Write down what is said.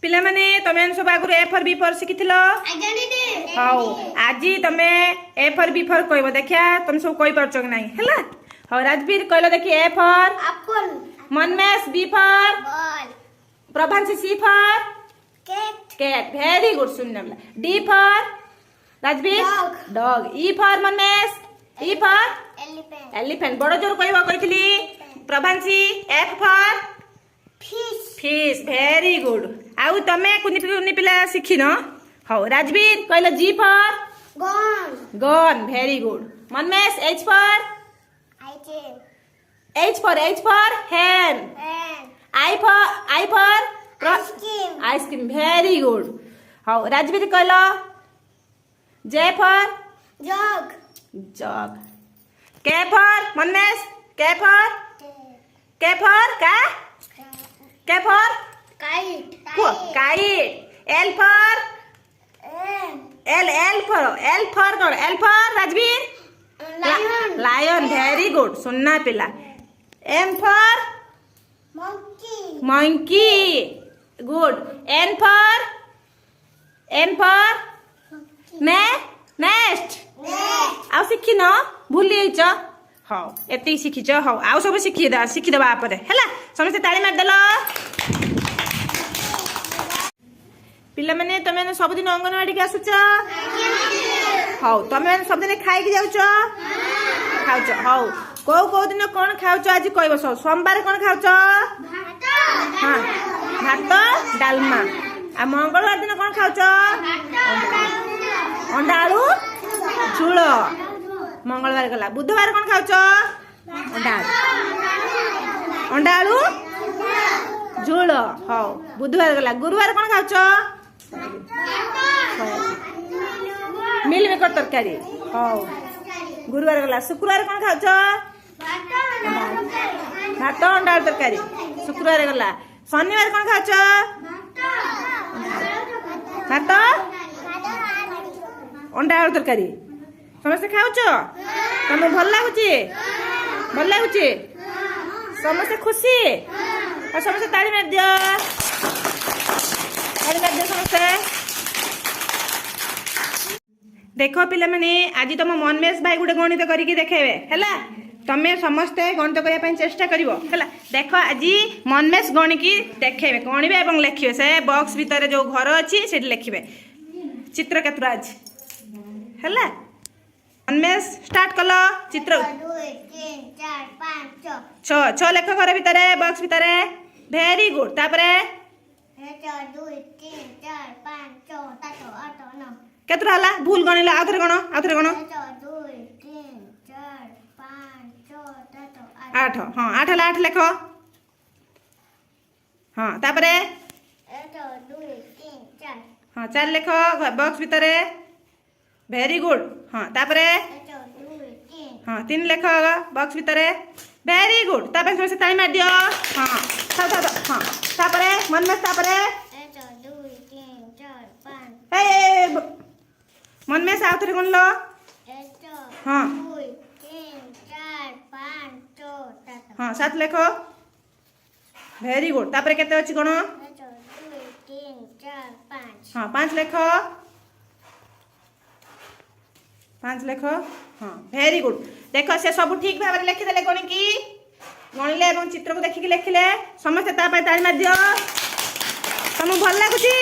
पिला माने तमे सब आगु ए फॉर बी फॉर शिखिथिलो हाउ आज तमे ए फॉर बी फॉर कहबो देखिया तुम सब कहि परछो कि नाही हैला हाउ राजवीर कहलो देखि A for apple Manmesh B for ball Prabhanshi C for cat cat very good सुननला D for Rajveer Dog. Dog E for Manmesh E for elephant elephant बड़ जोर कहबो कहितली Prabhanshi F for fish fish very good आउ तमे कुनी कुनी पिला शिखिन हाउ राजवीर कहलो G for gun gun very good Manmesh H for ice cream H for hen and I for ice cream ice cream very good how Rajveer कहलो जे फॉर जग जग के फॉर मनमेश के फॉर का K for kite kite L for L for कौन L for Rajveer lion lion very good सुनना पिला M for monkey monkey good N for next आउ शिखिन भूली जाइछ हाउ एति शिखिछ हाउ आउ सब शिखिदबा आपरे हैला समस्त ताली मार देलो पिला माने तमे सब दिन अंगनवाड़ी के आसुछ हाउ तमे सब दिन खाई के जाउछ खाउछ हाउ को दिन कोन खाउछ आज कहबो सोमवार कोन खाउछ हां भात डालमा आ मंगलवार दिन कोन खाउछ अंडा आलू झोल मंगलवार गला बुधवार कोन खाउछ अंडा आलू झोल हाउ बुधवार गला गुरुवार कोन खाउछ मिल मेकर तरकारी हाउ गुरुवार गला शुक्रवार कोन खाउछ भात अंडा तरकारी शुक्रवार गला शनिवार कोन खाउछ भात अंडा आलू तरकारी समस्त खाउछ तुम भल लागुची समस्त खुशी और समस्त ताली मार दियो समस्त देखो पिला माने आज तुम मनमेश भाई गुटे गणित करके देखेबे हैला तमे समस्ते गणित करया पई चेष्टा करिवो हैला देखो आज मनमेश गणिकी देखेबे गणिबे एवं लिखिबे से बॉक्स भीतर जो घर अछि सेठी लिखिबे चित्र केतुराज हैला मनमेश स्टार्ट कलो चित्र 2 3 4 5 छ छ लेख घर भीतर बॉक्स भीतर वेरी गुड तापरे 2 3 4 5 6 7 8 9 केतुरा हला भूल गणिला आउथरे गण 2 3 4 5 6 7 8 हां 8 हला 8 लेख हां तापरे 2 3 4 हां 4 लेख बॉक्स भीतर वेरी गुड हां तापरे 2 3 हां 3 लेख बॉक्स भीतर वेरी गुड तापरे समस्त ताली मार दियो हां हां तापरे मनमेश तापरे 2 3 4 5 ए मनमेश आउथरे गणलो हां 2 3 4 5 6 7 हां 7 लेख वेरी गुड तापरे केते अछि गण 2 3 4 5 हां 5 लेख 5 लेख हाँ वेरी गुड देख से सब ठीक भाव में लिखिदे गणिकी गणिले और चित्र को देखिक लिखिले समस्त ताली मार दियो तुमको भल लगुची